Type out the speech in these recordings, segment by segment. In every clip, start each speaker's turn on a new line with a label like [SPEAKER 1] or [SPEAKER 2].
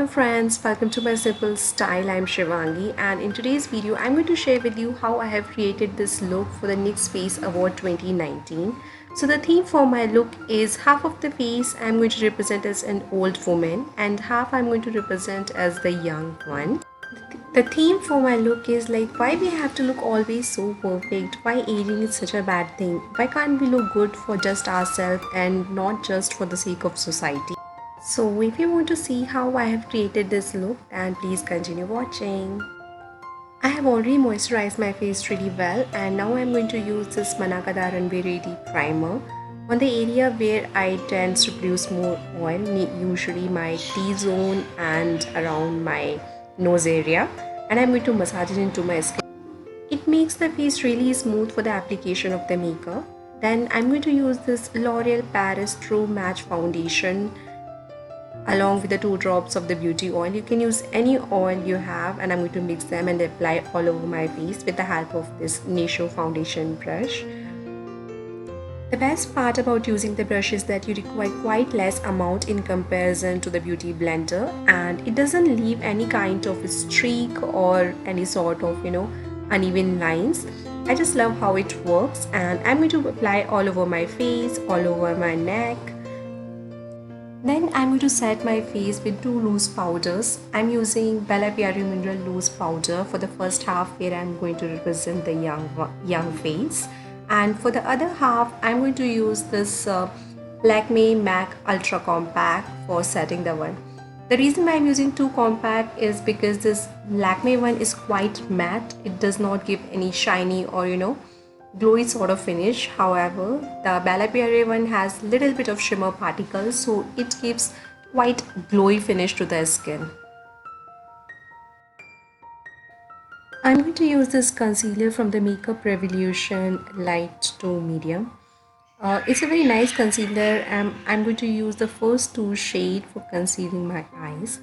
[SPEAKER 1] friends, welcome to my simple style. I'm Shivangi, and in today's video I'm going to share with you how I have created this look for the NYX Face Award 2019. So the theme for my look is half of the face I'm going to represent as an old woman and half I'm going to represent as the young one. The theme for my look is like why we have to look always so perfect, why aging is such a bad thing, why can't we look good for just ourselves and not just for the sake of society. So if you want to see how I have created this look, then please continue watching. I have already moisturized my face really well and now I'm going to use this Manakada Runway Ready primer on the area where I tend to produce more oil, usually my T-zone and around my nose area, and I'm going to massage it into my skin. It makes the face really smooth for the application of the makeup. Then I'm going to use this L'Oreal Paris True Match Foundation along with the 2 drops of the beauty oil. You can use any oil you have and I'm going to mix them and apply all over my face with the help of this Nisho foundation brush. The best part about using the brush is that you require quite less amount in comparison to the beauty blender, and it doesn't leave any kind of a streak or any sort of uneven lines. I just love how it works, and I'm going to apply all over my face, all over my neck. Then I'm going to set my face with 2 loose powders. I'm using Bella Piare Mineral Loose Powder for the first half where I'm going to represent the young face. And for the other half, I'm going to use this Lakme MAC Ultra Compact for setting the one. The reason why I'm using 2 compact is because this Lakme one is quite matte. It does not give any shiny or glowy sort of finish. However, the Bella Piare one has little bit of shimmer particles, so it gives quite glowy finish to the skin. I'm going to use this concealer from the Makeup Revolution Light to Medium. It's a very nice concealer. I'm going to use the first 2 shades for concealing my eyes.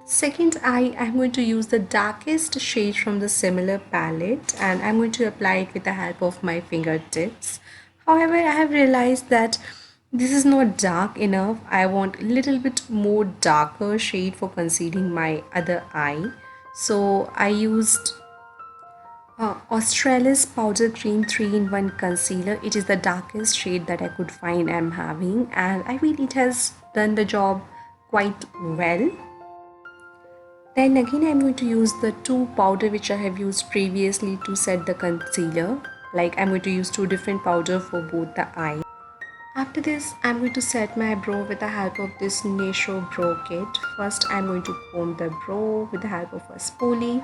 [SPEAKER 1] Second eye, I'm going to use the darkest shade from the similar palette and I'm going to apply it with the help of my fingertips. However, I have realized that this is not dark enough. I want a little bit more darker shade for concealing my other eye. So I used Australis Powder Cream 3-in-1 Concealer. It is the darkest shade that I could find I'm having, and I feel it has done the job quite well. Then again I'm going to use the 2 powder which I have used previously to set the concealer. Like I'm going to use 2 different powder for both the eyes. After this, I'm going to set my brow with the help of this Nisho Brow Kit. First, I'm going to comb the brow with the help of a spoolie.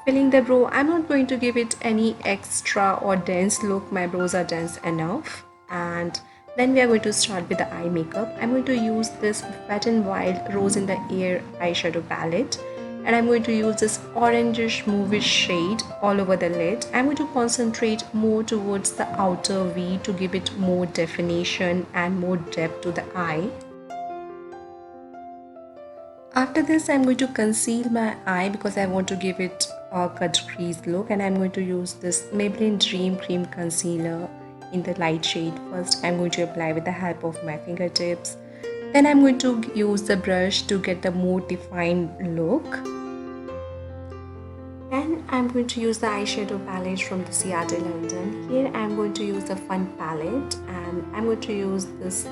[SPEAKER 1] Filling the brow, I'm not going to give it any extra or dense look. My brows are dense enough. And then we are going to start with the eye makeup. I'm going to use this Wet n Wild Rose in the Air eyeshadow palette. And I'm going to use this orangish mauvish shade all over the lid. I'm going to concentrate more towards the outer V to give it more definition and more depth to the eye. After this, I'm going to conceal my eye because I want to give it a cut crease look, and I'm going to use this Maybelline Dream Cream Concealer in the light shade. First, I'm going to apply with the help of my fingertips. Then I'm going to use the brush to get the more defined look. And I'm going to use the eyeshadow palette from the Seattle London. Here I'm going to use the Fun palette and I'm going to use this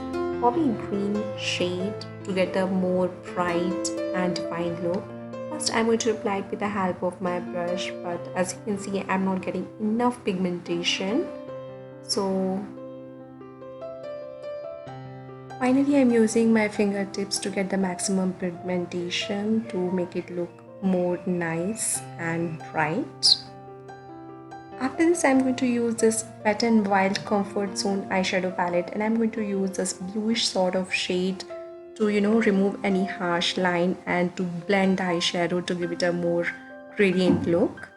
[SPEAKER 1] Poppy Green shade to get a more bright and defined look. First I'm going to apply it with the help of my brush, but as you can see I'm not getting enough pigmentation. So finally, I'm using my fingertips to get the maximum pigmentation to make it look more nice and bright. After this, I'm going to use this Wet n Wild Comfort Zone eyeshadow palette and I'm going to use this bluish sort of shade to remove any harsh line and to blend the eyeshadow to give it a more gradient look.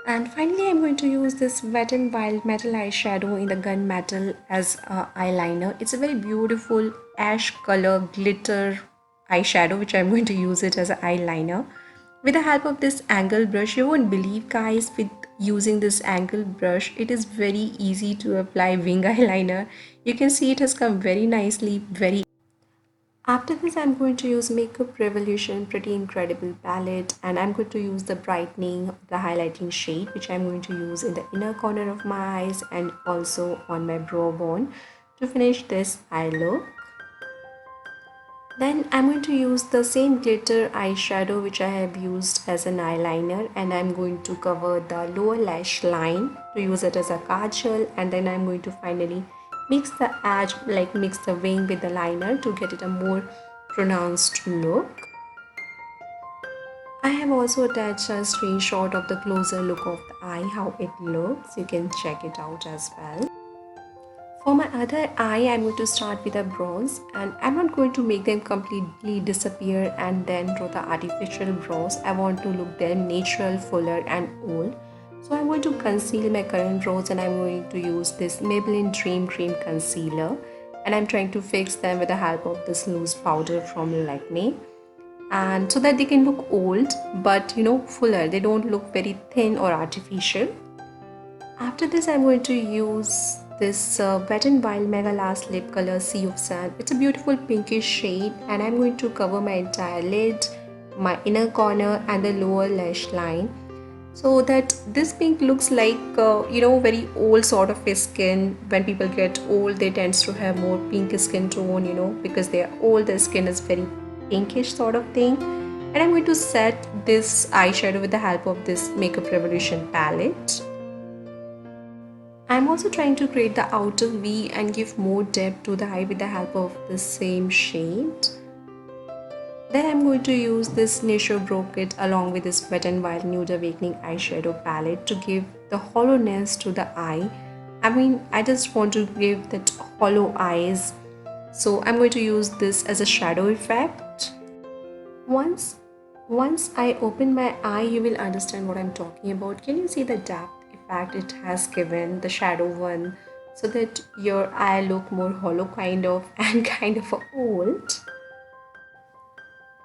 [SPEAKER 1] And finally, I'm going to use this Wet n Wild Metal eyeshadow in the Gunmetal as eyeliner. It's a very beautiful ash color glitter eyeshadow which I'm going to use it as an eyeliner. With the help of this angle brush, you won't believe guys, with using this angle brush, it is very easy to apply wing eyeliner. You can see it has come very nicely, very. After this, I'm going to use Makeup Revolution Pretty Incredible palette, and I'm going to use the brightening, the highlighting shade, which I'm going to use in the inner corner of my eyes and also on my brow bone to finish this eye look. Then I'm going to use the same glitter eyeshadow which I have used as an eyeliner, and I'm going to cover the lower lash line to use it as a kajal, and then I'm going to finally mix the edge, like mix the wing with the liner to get it a more pronounced look. I have also attached a screenshot of the closer look of the eye, how it looks. You can check it out as well. For my other eye, I'm going to start with a bronze, and I'm not going to make them completely disappear and then draw the artificial brows. I want to look them natural, fuller and old. So I'm going to conceal my current brows, and I'm going to use this Maybelline Dream Cream Concealer, and I'm trying to fix them with the help of this loose powder from Lakme, and so that they can look old but fuller. They don't look very thin or artificial. After this, I'm going to use this Wet n Wild Mega Last Lip Color Sea of Sand. It's a beautiful pinkish shade, and I'm going to cover my entire lid, my inner corner and the lower lash line, so that this pink looks like very old sort of a skin. When people get old, they tend to have more pink skin tone, because they are old, their skin is very pinkish sort of thing. And I'm going to set this eyeshadow with the help of this Makeup Revolution palette. I'm also trying to create the outer V and give more depth to the eye with the help of the same shade. Then I'm going to use this Nisho Brow Kit along with this Wet n Wild Nude Awakening eyeshadow palette to give the hollowness to the eye. I just want to give that hollow eyes. So I'm going to use this as a shadow effect. Once I open my eye, you will understand what I'm talking about. Can you see the depth effect it has given, the shadow one, so that your eye look more hollow kind of and kind of old.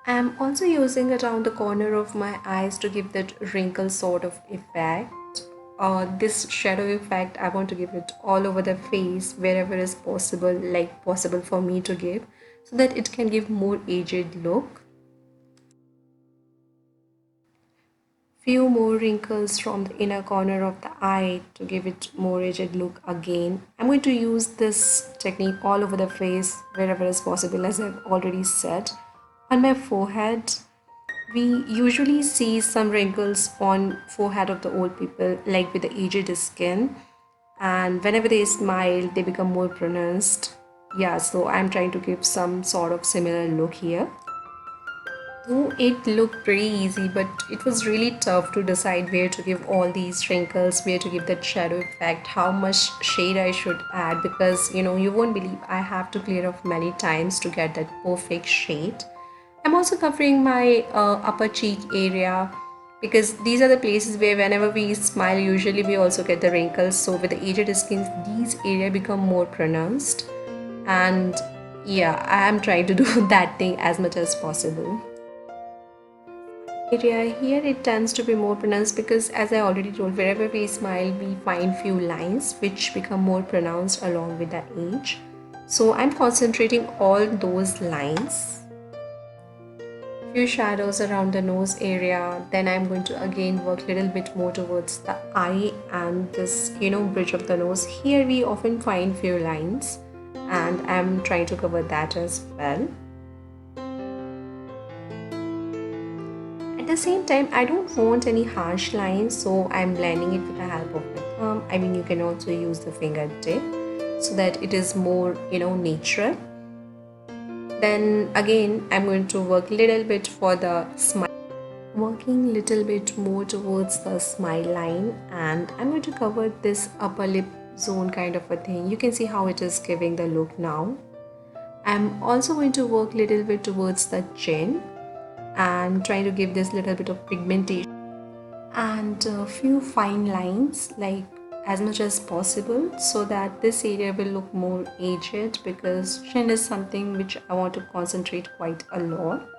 [SPEAKER 1] I'm also using around the corner of my eyes to give that wrinkle sort of effect. This shadow effect, I want to give it all over the face wherever is possible, like possible for me to give, so that it can give more aged look. Few more wrinkles from the inner corner of the eye to give it more aged look again. I'm going to use this technique all over the face wherever is possible, as I've already said. On my forehead, we usually see some wrinkles on forehead of the old people, like with the aged skin, and whenever they smile they become more pronounced. Yeah, so I'm trying to give some sort of similar look here. Though it looked pretty easy, but it was really tough to decide where to give all these wrinkles, where to give that shadow effect, how much shade I should add, because you won't believe I have to clear off many times to get that perfect shade. I'm also covering my upper cheek area, because these are the places where whenever we smile, usually we also get the wrinkles. So with the aged skin, these areas become more pronounced. And yeah, I am trying to do that thing as much as possible. Area here, it tends to be more pronounced because, as I already told, wherever we smile we find few lines which become more pronounced along with the age. So I'm concentrating all those lines. Few shadows around the nose area. Then I'm going to again work a little bit more towards the eye and this bridge of the nose. Here we often find few lines, and I'm trying to cover that as well. At the same time, I don't want any harsh lines, so I'm blending it with the help of my thumb. You can also use the fingertip so that it is more natural. Then again, I'm going to work a little bit for the smile, working little bit more towards the smile line, and I'm going to cover this upper lip zone kind of a thing. You can see how it is giving the look now. I'm also going to work little bit towards the chin and trying to give this little bit of pigmentation and a few fine lines, like as much as possible, so that this area will look more aged, because chin is something which I want to concentrate quite a lot.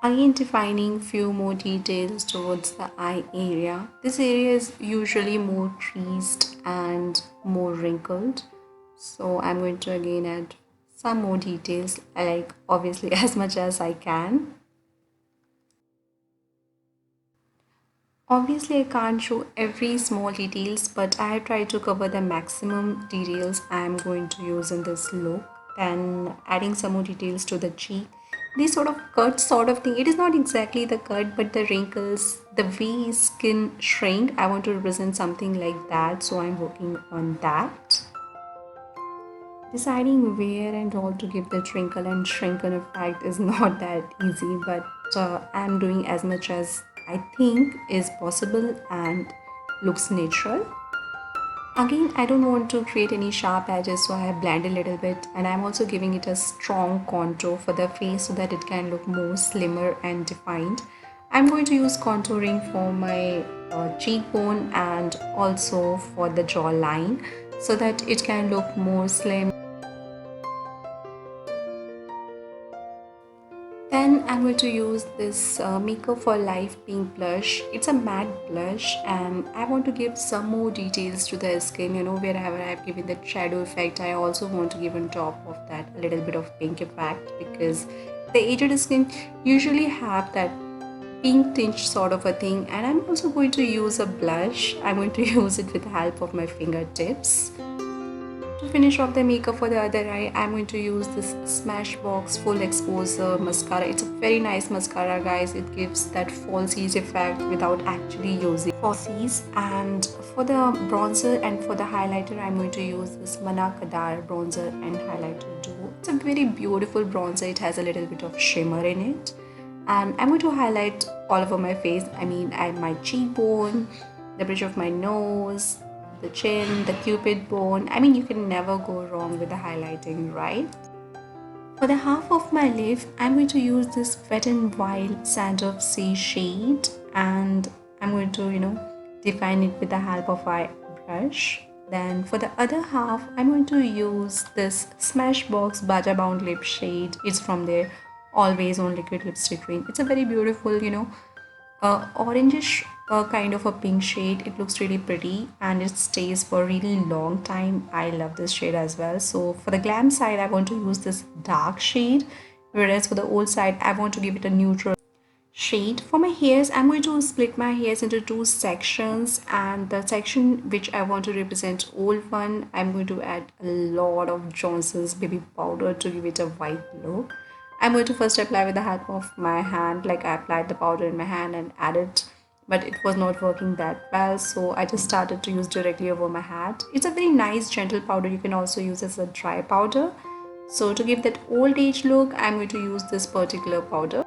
[SPEAKER 1] Again, defining few more details towards the eye area. This area is usually more creased and more wrinkled. So I'm going to again add some more details, like obviously as much as I can. Obviously, I can't show every small details, but I have tried to cover the maximum details I am going to use in this look. Then adding some more details to the cheek. This sort of cut sort of thing. It is not exactly the cut, but the wrinkles, the way skin shrink. I want to represent something like that, so I'm working on that. Deciding where and all to give the twinkle and shrinkle effect is not that easy, but I'm doing as much as I think is possible and looks natural. Again, I don't want to create any sharp edges, so I have blended a little bit, and I'm also giving it a strong contour for the face so that it can look more slimmer and defined. I'm going to use contouring for my cheekbone and also for the jawline so that it can look more slim. Then I'm going to use this Makeup for Life pink blush. It's a matte blush and I want to give some more details to the skin. Wherever I've given the shadow effect, I also want to give on top of that a little bit of pink effect, because the aged skin usually have that pink tinge sort of a thing. And I'm also going to use a blush. I'm going to use it with the help of my fingertips. To finish off the makeup for the other eye, I'm going to use this Smashbox Full Exposure Mascara. It's a very nice mascara, guys. It gives that falsies effect without actually using falsies. And for the bronzer and for the highlighter, I'm going to use this Mana Kadar bronzer and highlighter duo. It's a very beautiful bronzer. It has a little bit of shimmer in it. And I'm going to highlight all over my face. My cheekbone, the bridge of my nose, the chin, the cupid bone. You can never go wrong with the highlighting, right? For the half of my lip, I'm going to use this Wet n Wild Sand of Sea shade, and I'm going to, define it with the help of a brush. Then for the other half, I'm going to use this Smashbox Baja Bound lip shade. It's from their Always On Liquid Lipstick range. It's a very beautiful, orangish kind of a pink shade. It looks really pretty and it stays for a really long time. I love this shade as well. So for the glam side, I want to use this dark shade, whereas for the old side, I want to give it a neutral shade. For my hairs, I'm going to split my hairs into two sections, and the section which I want to represent old one, I'm going to add a lot of Johnson's baby powder to give it a white look. I'm going to first apply with the help of my hand, like I applied the powder in my hand and added, but it was not working that well, so I just started to use directly over my hat. It's a very nice gentle powder. You can also use as a dry powder. So to give that old age look, I'm going to use this particular powder.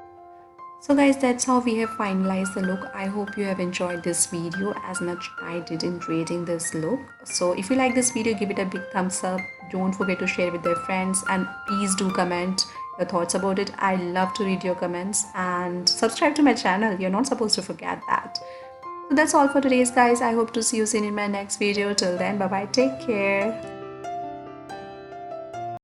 [SPEAKER 1] So guys, that's how we have finalized the look. I hope you have enjoyed this video as much I did in creating this look. So if you like this video, give it a big thumbs up. Don't forget to share with your friends, and please do comment your thoughts about it. I love to read your comments, and subscribe to my channel. You're not supposed to forget that. So that's all for today's, guys. I hope to see you soon in my next video. Till then, bye bye, take care.